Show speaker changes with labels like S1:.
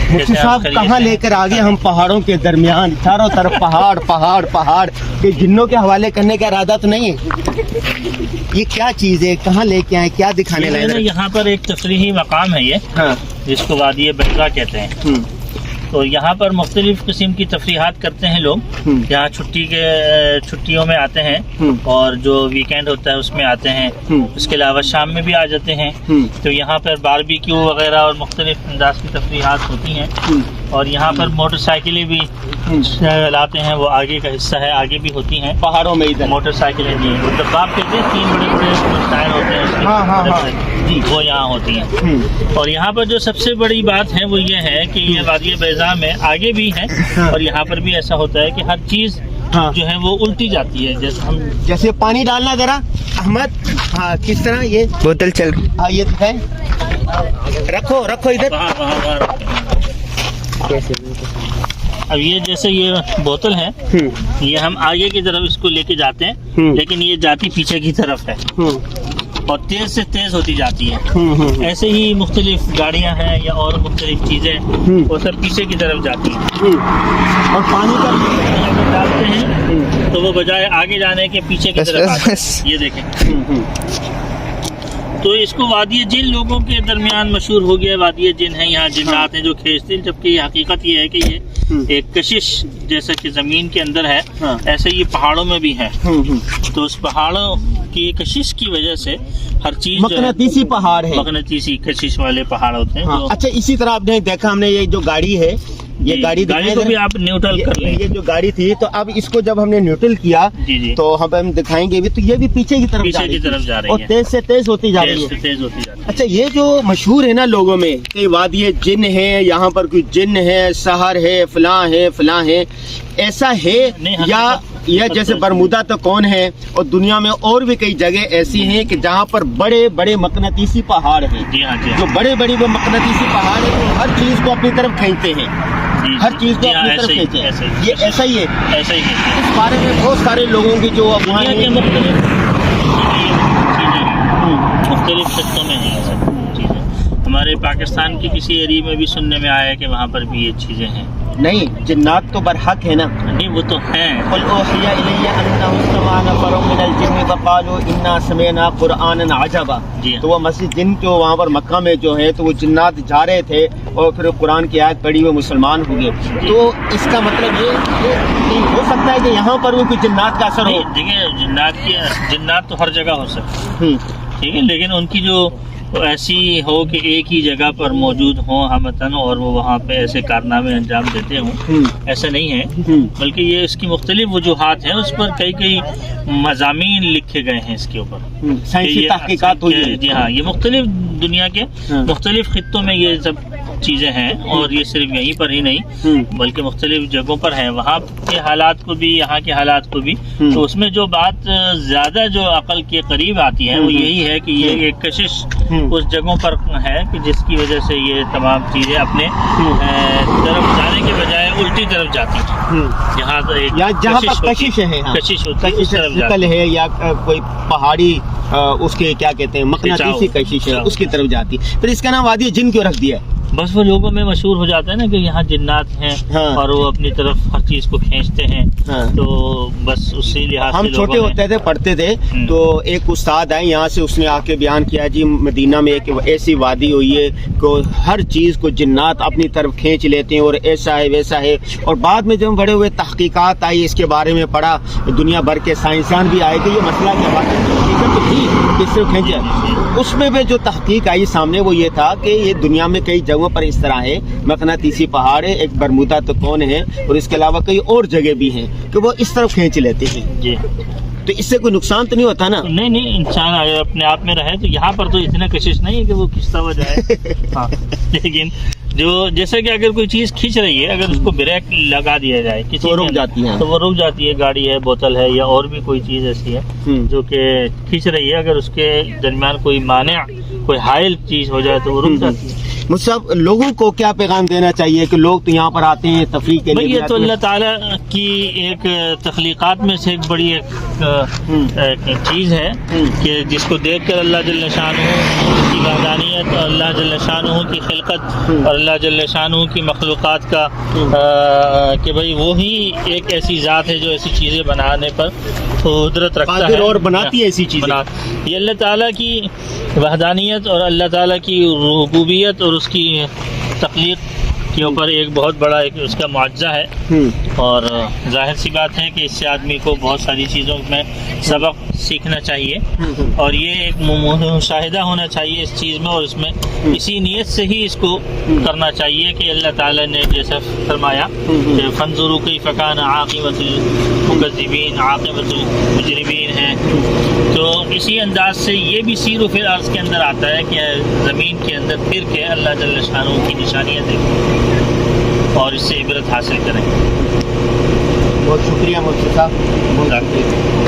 S1: मुफ्ती साहब कहाँ लेकर आ गए हम पहाड़ों के दरमियान, चारों तरफ पहाड़ पहाड़ पहाड़, के जिन्नों के हवाले करने का इरादा तो नहीं है? ये क्या चीज़ है, कहाँ लेके आए, क्या दिखाने लगे?
S2: यहाँ पर एक तफरीही मकाम है ये,
S1: हाँ,
S2: जिसको वादी बैज़ा कहते हैं। तो यहाँ पर मुख्तलिफ किस्म की तफरीहात करते हैं लोग। यहाँ छुट्टियों में आते हैं और जो वीकेंड होता है उसमें आते हैं। उसके अलावा शाम में भी आ जाते हैं। तो यहाँ पर बारबेक्यू वगैरह और मुख्तलिफ अंदाज की तफरीहात होती हैं। और यहाँ पर मोटरसाइकिलें भी लाते हैं, वो आगे का हिस्सा है, आगे भी होती हैं
S1: पहाड़ों में इधर
S2: मोटरसाइकिलें जी, वो दब्बाब कहते हैं, 3 बड़े बड़े टायर होते हैं उसके,
S1: हाँ,
S2: जी, वो यहाँ होती हैं। और यहाँ पर जो सबसे बड़ी बात है वो ये है कि ये वादी बैज़ा में आगे भी है और यहाँ पर भी ऐसा होता है कि हर चीज़ जो है वो उल्टी जाती है। जैसे
S1: पानी डालना जरा अहमद, हाँ, किस तरह ये बोतल चल, हाँ, ये है, रखो इधर।
S2: अब ये जैसे ये बोतल है, ये हम आगे की तरफ इसको लेके जाते हैं, लेकिन ये जाती पीछे की तरफ है और तेज से तेज होती जाती है। ऐसे ही मुख्तलिफ गाड़ियां हैं या और मुख्तलिफ चीजें, वो सब पीछे की तरफ जाती हैं।
S1: और पानी का
S2: अगर डालते हैं तो वो बजाय आगे जाने के पीछे की तरफ आते हैं। ये देखें, तो इसको वादी जिन लोगों के दरमियान मशहूर हो गया वादी जिन है, यहाँ जिन्नात हैं जो खींचते हैं, जबकि ये हकीकत ये है कि ये एक कशिश जैसा कि जमीन के अंदर है, ऐसे ये पहाड़ों में भी है। तो उस पहाड़ों की कशिश की वजह से हर चीज
S1: मकनातीसी पहाड़ है,
S2: मकनातीसी कशिश वाले पहाड़ होते हैं।
S1: हाँ, अच्छा, इसी तरह आपने देखा, हमने ये जो गाड़ी है, ये गाड़ी
S2: को भी आप न्यूट्रल कर लें।
S1: ये जो गाड़ी थी, तो अब इसको जब हमने न्यूट्रल किया,
S2: जी,
S1: तो हम दिखाएंगे भी, तो ये भी पीछे की तरफ जा रही है और तेज से तेज होती जा रही है। अच्छा, ये जो मशहूर है ना लोगों में कि वादी जिन है, यहाँ पर कोई जिन है, सहर है, फलां है, ऐसा है या जैसे बरमुदा तो कौन है, और दुनिया में और भी कई जगह ऐसी हैं कि जहाँ पर बड़े बड़े मकनातीसी पहाड़ हैं। जो बड़े बड़े वो मकनातीसी पहाड़ है, तो हर चीज को अपनी तरफ खींचते हैं, हर चीज को अपनी तरफ खींचते हैं। ये ऐसा ही है, ऐसा ही है। इस बारे में बहुत सारे लोगों की जो
S2: मुख्तलिफ खित्तों में है ये सब चीजें। हमारे पाकिस्तान के किसी एरिया में भी सुनने में आया है कि वहाँ पर भी ये चीजें हैं।
S1: नहीं, जिन्नात तो बरहक है ना,
S2: नहीं वो तो हैं।
S1: तो वो मस्जिद जिन जो वहाँ पर मक्का में जो है, तो वो जिन्नात जा रहे थे और फिर कुरान की आयत पढ़ी, वो मुसलमान हो गए। तो इसका मतलब ये हो सकता है कि यहाँ पर भी कोई जिन्नात का असर हो।
S2: देखिए, जिन्नात तो हर जगह हो सकता है, ठीक है, लेकिन उनकी जो ऐसी हो कि एक ही जगह पर मौजूद हों हमतन और वो वहाँ पे ऐसे कारनामे अंजाम देते हों, ऐसा नहीं है। बल्कि ये इसकी मुख्तलिफ वजूहात हैं, उस पर कई मज़ामीन लिखे गए हैं इसके ऊपर,
S1: साइंसी तहकीकात हुई है।
S2: जी हाँ, ये मुख्तलिफ दुनिया के मुख्तलिफ खित्तों में ये सब चीज़ें हैं, और ये सिर्फ यहीं पर ही नहीं बल्कि मुख्तलिफ जगहों पर है, वहाँ के हालात को भी, यहाँ के हालात को भी। तो उसमें जो बात ज़्यादा जो अकल के करीब आती है वो यही है कि ये एक कशिश उस जगहों पर है कि जिसकी वजह से ये तमाम चीज़ें अपने तरफ जाने के बजाय उल्टी तरफ जाती हैं। यहाँ तो एक
S1: कशिश है या कोई पहाड़ी उसके क्या कहते हैं, मकनातीसी कशिश है, उसकी तरफ जाती है। फिर इसका नाम वादी जिन क्यों रख दिया?
S2: बस वो लोगों में मशहूर हो जाता है ना कि यहाँ जिन्नात हैं, और वो अपनी तरफ हर चीज को खींचते हैं। तो बस उसी लिहाज से
S1: हम छोटे होते थे, पढ़ते थे, तो एक उस्ताद आए यहाँ से, उसने आके बयान किया जी मदीना में एक ऐसी वादी हुई है को हर चीज को जिन्नात अपनी तरफ खींच लेते हैं और ऐसा है वैसा है। और बाद में जब बड़े हुए तहकीकात आई, इसके बारे में पढ़ा, दुनिया भर के साइंसदान भी आए कि ये मसला क्या बात है, तो थी किससे खींचे। उसमें भी जो तहकीक आई सामने वो ये था कि ये दुनिया में कई जगहों पर इस तरह है, मकनातीसी पहाड़ है, एक बरमुदा तो कौन है, और इसके अलावा कई और जगह भी हैं कि वो इस तरफ खींच लेते हैं जी। तो इससे कोई नुकसान तो नहीं होता ना?
S2: नहीं, इंसान अगर अपने आप में रहे तो यहाँ पर तो इतना कशिश नहीं है कि वो खिंचता हुआ जाए। हाँ, लेकिन जो जैसे कि अगर कोई चीज खींच रही है, अगर उसको ब्रेक लगा दिया जाए किसी
S1: तो रुक जाती है,
S2: तो वो रुक जाती है। गाड़ी है, बोतल है, या और भी कोई चीज ऐसी है जो कि खींच रही है, अगर उसके दरमियान कोई माने, कोई हाइल चीज हो जाए तो वो रुक जाती है।
S1: मुझे लोगों को क्या पैगाम देना चाहिए कि लोग तो यहाँ पर आते हैं तफरीह के लिए?
S2: ये तो अल्लाह ताला की एक तख्लीकात में से एक बड़ी एक चीज़ है कि जिसको देख कर अल्लाह जल्ल शान की वादानियत وحدانیت اور اللہ جل شانہ کی خلقت اور اللہ جل شانہ کی مخلوقات کا کہ بھئی وہی ایک ایسی ذات ہے جو ایسی چیزیں بنانے پر قدرت رکھتا
S1: قادر
S2: ہے
S1: اور بناتی ہے ایسی چیزیں.
S2: یہ اللہ تعالیٰ کی وحدانیت اور اللہ تعالیٰ کی ربوبیت اور اس کی تخلیق کے اوپر ایک بہت بڑا ایک اس کا معجزہ ہے. اور ظاہر سی بات ہے کہ اس سے آدمی کو بہت ساری چیزوں میں سبق سیکھنا چاہیے اور یہ ایک مشاہدہ ہونا چاہیے اس چیز میں، اور اس میں اسی نیت سے ہی اس کو کرنا چاہیے کہ اللہ تعالیٰ نے جیسا فرمایا کہ فانظروا کیف کان عاقبۃ المکذبین، عاقبۃ المجرمین ہے. تو اسی انداز سے یہ بھی سیر و فر عرض کے اندر آتا ہے کہ زمین کے اندر پھر کے اللہ جل شانہ کی نشانیاں دیکھیں اور اس سے عبرت حاصل کریں.
S1: بہت شکریہ مفتی صاحب.